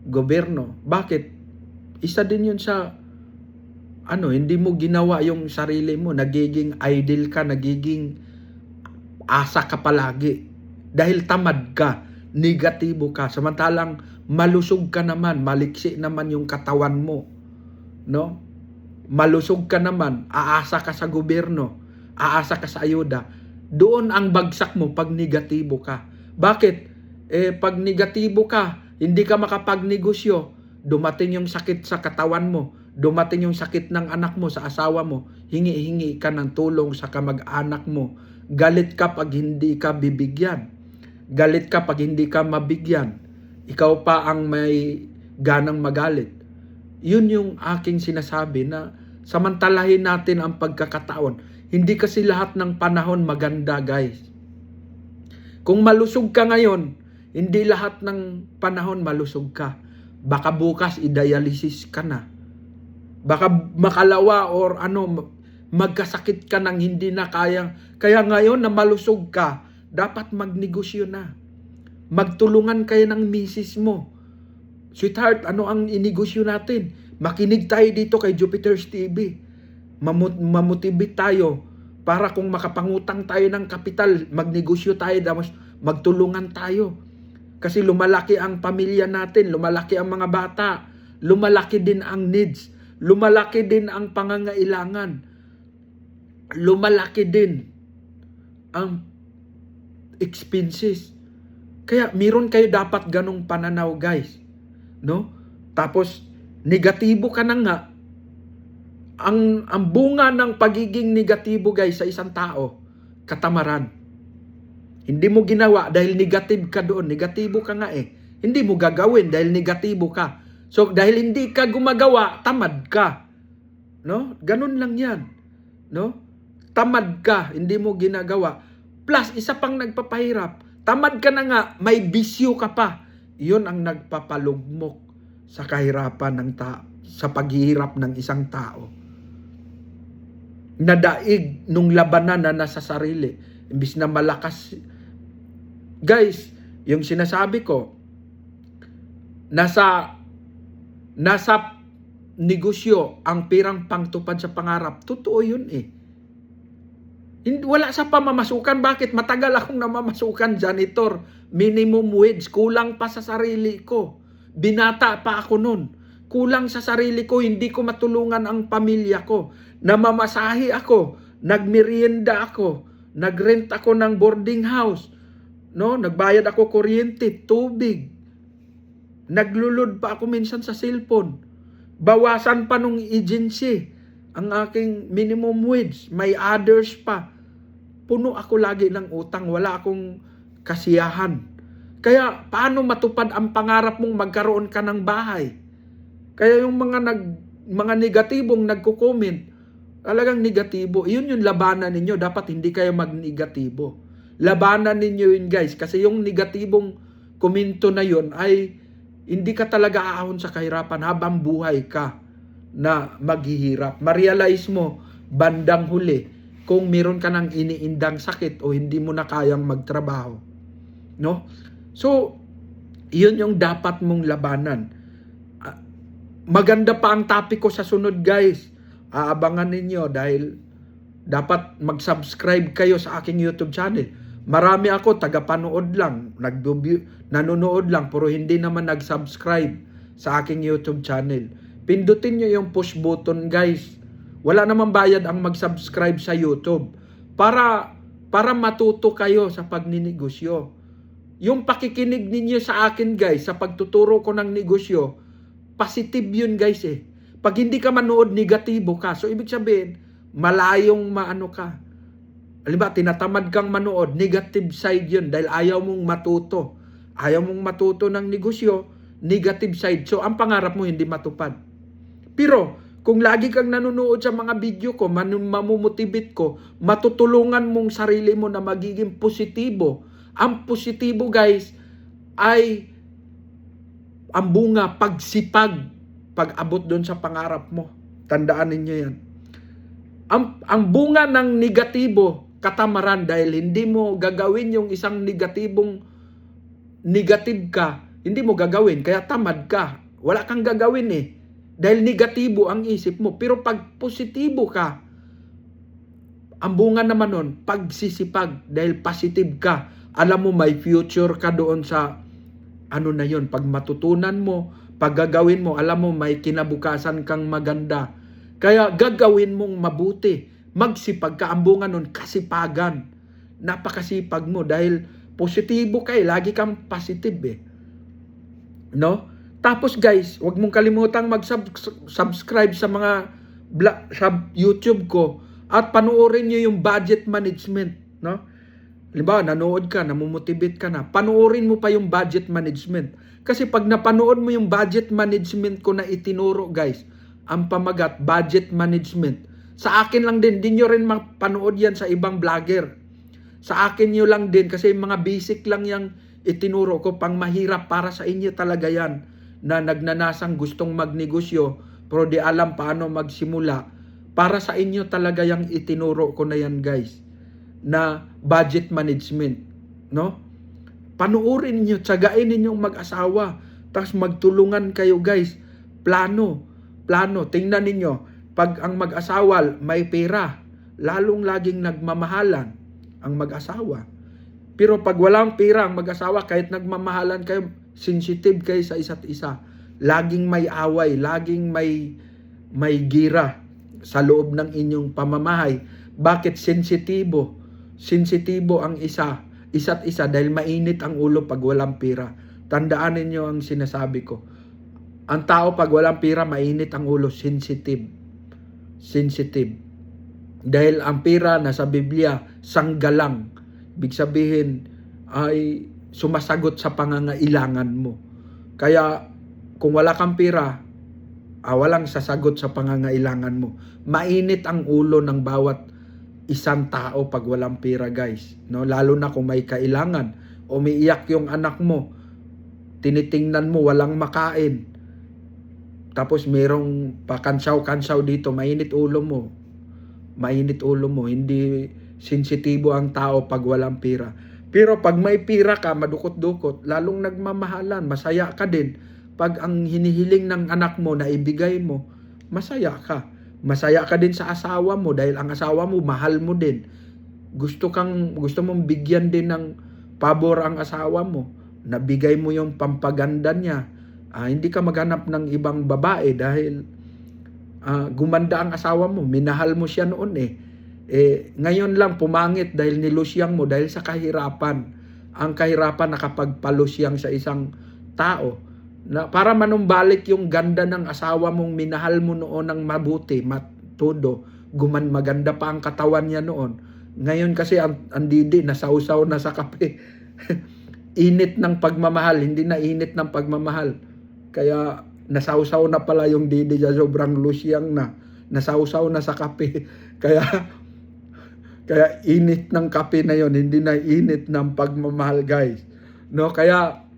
gobyerno. Bakit? Isa din yun sa hindi mo ginawa yung sarili mo. Nagiging idle ka, nagiging asa ka palagi. Dahil tamad ka, negatibo ka. Samantalang malusog ka naman, maliksi naman yung katawan mo. No? Malusog ka naman, aasa ka sa gobyerno, aasa ka sa ayuda. Doon ang bagsak mo pag negatibo ka. Bakit? Pag negatibo ka, hindi ka makapagnegosyo, dumating yung sakit sa katawan mo, dumating yung sakit ng anak mo, sa asawa mo, hingi-hingi ka ng tulong sa kamag-anak mo. Galit ka pag hindi ka bibigyan. Galit ka pag hindi ka mabigyan. Ikaw pa ang may ganang magalit. Yun yung aking sinasabi na samantalahin natin ang pagkakataon. Hindi kasi lahat ng panahon maganda, guys. Kung malusog ka ngayon, hindi lahat ng panahon malusog ka. Baka bukas i-dialysis ka na. Baka makalawa or magkasakit ka ng hindi na kaya. Kaya ngayon na malusog ka, dapat magnegosyo na. Magtulungan kayo ng misis mo. Sweetheart, ano ang inegosyo natin? Makinig tayo dito kay Jupiter's TV. Mamotivate tayo para kung makapangutang tayo ng kapital, magnegosyo tayo, magtulungan tayo. Kasi lumalaki ang pamilya natin, lumalaki ang mga bata, lumalaki din ang needs, lumalaki din ang pangangailangan, lumalaki din ang expenses. Kaya meron kayo dapat ganong pananaw, guys. No? Tapos negatibo ka na nga. Ang bunga ng pagiging negatibo, guys, sa isang tao, katamaran. Hindi mo ginawa dahil negative ka doon. Negatibo ka nga eh. Hindi mo gagawin dahil negatibo ka. So dahil hindi ka gumagawa, tamad ka. No? Ganun lang 'yan. No? Tamad ka, hindi mo ginagawa. Plus isa pang nagpapahirap. Tamad ka na nga, may bisyo ka pa. 'Yun ang nagpapalugmok sa kahirapan ng sa paghihirap ng isang tao. Nadaig nung labanan na nasa sarili. Imbis na malakas. Guys, yung sinasabi ko, nasa negosyo ang pirang pangtupad sa pangarap. Totoo yun eh. Wala sa pamamasukan. Bakit? Matagal akong namamasukan, janitor. Minimum wage. Kulang pa sa sarili ko. Binata pa ako nun. Kulang sa sarili ko. Hindi ko matulungan ang pamilya ko. Namamasahi ako. Nagmerienda ako. Nagrent ako ng boarding house. No? Nagbayad ako kuryente, tubig. Naglulod pa ako minsan sa cellphone. Bawasan pa nung agency ang aking minimum wage. May others pa. Puno ako lagi ng utang. Wala akong kasiyahan. Kaya paano matupad ang pangarap mong magkaroon ka ng bahay? Kaya yung mga negatibong nagko-comment, talagang negatibo. Yun yung labanan ninyo. Dapat hindi kayo mag-negatibo. Labanan ninyo yun, guys. Kasi yung negatibong komento na yun ay hindi ka talaga aahon sa kahirapan habang buhay ka na maghihirap. Ma-realize mo, bandang huli, kung meron ka ng iniindang sakit o hindi mo na kayang magtrabaho. No? So, yun yung dapat mong labanan. Maganda pa ang topic ko sa sunod, guys. Aabangan ninyo dahil dapat mag-subscribe kayo sa aking YouTube channel. Marami ako, tagapanood lang, nanonood lang, pero hindi naman nag-subscribe sa aking YouTube channel. Pindutin nyo yung push button, guys. Wala namang bayad ang mag-subscribe sa YouTube. Para matuto kayo sa pagninegosyo. Yung pakikinig ninyo sa akin, guys, sa pagtuturo ko ng negosyo, positive yun, guys eh. Pag hindi ka manood, negatibo ka. So, ibig sabihin, malayong maano ka. Halimbawa, tinatamad kang manood, negative side yun dahil ayaw mong matuto. Ayaw mong matuto ng negosyo, negative side. So, ang pangarap mo hindi matupad. Pero, kung lagi kang nanonood sa mga video ko, mamumutibit ko, matutulungan mong sarili mo na magiging positibo. Ang positibo, guys, ay ang bunga, pagsipag, pag-abot doon sa pangarap mo. Tandaan ninyo yan. Ang bunga ng negatibo, katamaran, dahil hindi mo gagawin yung isang negative ka, hindi mo gagawin, kaya tamad ka. Wala kang gagawin eh. Dahil negatibo ang isip mo. Pero pag positibo ka, ang bunga naman nun, pagsisipag, dahil positive ka. Alam mo, may future ka doon sa ano na yun. Pag matutunan mo, pag gagawin mo, alam mo, may kinabukasan kang maganda. Kaya gagawin mong mabuti. Magsipag ka, ang bunga nun, kasipagan. Napakasipag mo dahil positibo ka eh. Lagi kang positive eh. No? Tapos guys, huwag mong kalimutang mag-subscribe sa sa YouTube ko at panoorin nyo yung budget management. No? Halimbawa, nanood ka, namumotivate ka na, panoorin mo pa yung budget management. Kasi pag napanood mo yung budget management ko na itinuro, guys, ang pamagat, budget management. Sa akin lang din, di nyo rin mapanood yan sa ibang vlogger. Sa akin nyo lang din, kasi mga basic lang yung itinuro ko, pang mahirap para sa inyo talaga yan, na nagnanasang gustong magnegosyo, pero di alam paano magsimula. Para sa inyo talaga yung itinuro ko na yan, guys, na budget management, no? Panuorin niyo, tsagain ninyong mag-asawa, tapos magtulungan kayo, guys. Plano, tingnan ninyo, pag ang mag-asawa may pera, lalong laging nagmamahalan ang mag-asawa. Pero pag walang pera ang mag-asawa, kahit nagmamahalan kayo, sensitive kayo sa isa't isa. Laging may away, laging may gira sa loob ng inyong pamamahay. Bakit sensitibo? Sensitibo ang isa't isa dahil mainit ang ulo pag walang pera. Tandaan ninyo ang sinasabi ko. Ang tao pag walang pera, mainit ang ulo, sensitive. Dahil ang pera nasa Biblia, sanggalang. Ibig sabihin ay sumasagot sa pangangailangan mo. Kaya kung wala kang pera, walang sasagot sa pangangailangan mo. Mainit ang ulo ng bawat isang tao pag walang pera, guys. No? Lalo na kung may kailangan. Umiiyak yung anak mo. Tinitingnan mo, walang makain. Tapos merong pakansaw-kansaw dito. Mainit ulo mo. Hindi sensitibo ang tao pag walang pera. Pero pag may pera ka, madukot-dukot, lalong nagmamahalan. Masaya ka din. Pag ang hinihiling ng anak mo na ibigay mo, masaya ka. Masaya ka din sa asawa mo dahil ang asawa mo mahal mo din. Gusto mong bigyan din ng pabor ang asawa mo. Nabigay mo yung pampaganda niya. Hindi ka maghanap ng ibang babae dahil gumanda ang asawa mo. Minahal mo siya noon ngayon lang pumangit dahil nilusyang mo dahil sa kahirapan. Ang kahirapan nakapagpalusyang sa isang tao. Na para manumbalik yung ganda ng asawa mong minahal mo noon ng mabuti, matudo, maganda pa ang katawan niya noon. Ngayon kasi ang didi, nasausaw na sa kape. Init ng pagmamahal, hindi na init ng pagmamahal. Kaya nasausaw na pala yung didi niya, sobrang lusyang na. Nasausaw na sa kape. Kaya init ng kape na yon, hindi na init ng pagmamahal, guys. No, kaya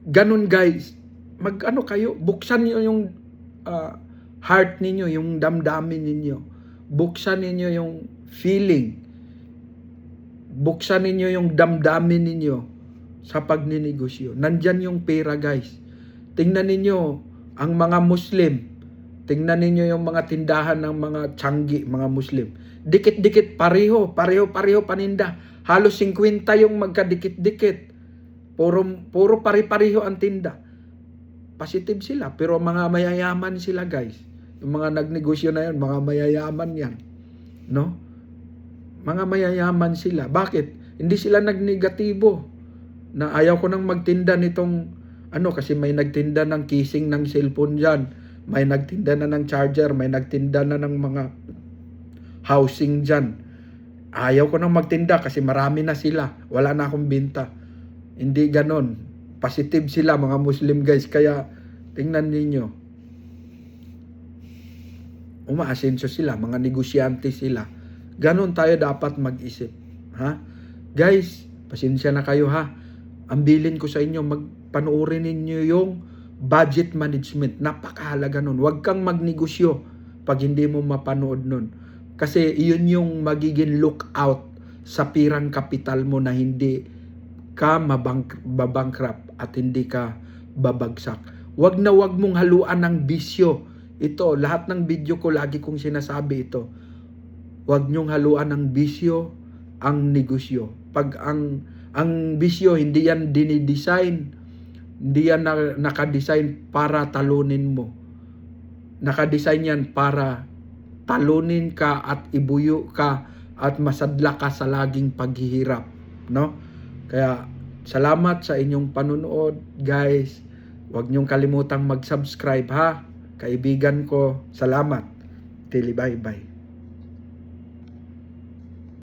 ganun, guys. Mag-ano kayo, buksan niyo yung heart ninyo, yung damdamin ninyo. Buksan ninyo yung feeling. Buksan ninyo yung damdamin ninyo sa pagninegosyo. Nandyan yung pera, guys. Tingnan ninyo ang mga Muslim. Tingnan ninyo yung mga tindahan ng mga tiyanggi, mga Muslim. Dikit-dikit, pareho paninda. Halos 50 yung magkadikit-dikit. Puro pari-pariho ang tinda. Positive sila, pero mga mayayaman sila, guys. Yung mga nagnegosyo na yan, mga mayayaman yan. No? Mga mayayaman sila. Bakit? Hindi sila nagnegatibo. Na ayaw ko nang magtinda nitong, kasi may nagtinda ng casing ng cellphone dyan. May nagtinda na ng charger, may nagtinda na ng mga housing dyan. Ayaw ko nang magtinda kasi marami na sila. Wala na akong binta. Hindi ganon. Positive sila, mga Muslim, guys. Kaya tingnan ninyo. Umaasenso sila, mga negosyante sila. Ganon tayo dapat mag-isip. Ha? Guys, pasensya na kayo, ha? Ambilin ko sa inyo, panoorin ninyo yung budget management. Napakahalaga nun. Huwag kang magnegosyo pag hindi mo mapanood nun. Kasi iyon yung magiging lookout sa pirang kapital mo na hindi ka babankrupt at hindi ka babagsak. Huwag na huwag mong haluan ng bisyo. Ito, lahat ng video ko lagi kong sinasabi ito. Huwag nyong haluan ng bisyo ang negosyo. Pag ang bisyo, hindi yan dinidesign, hindi yan nakadesign para talunin mo. Nakadesign yan para talunin ka at ibuyo ka at masadla ka sa laging paghihirap. No? Kaya salamat sa inyong panunood, guys. Huwag niyong kalimutang mag-subscribe, ha? Kaibigan ko, salamat. Bye-bye.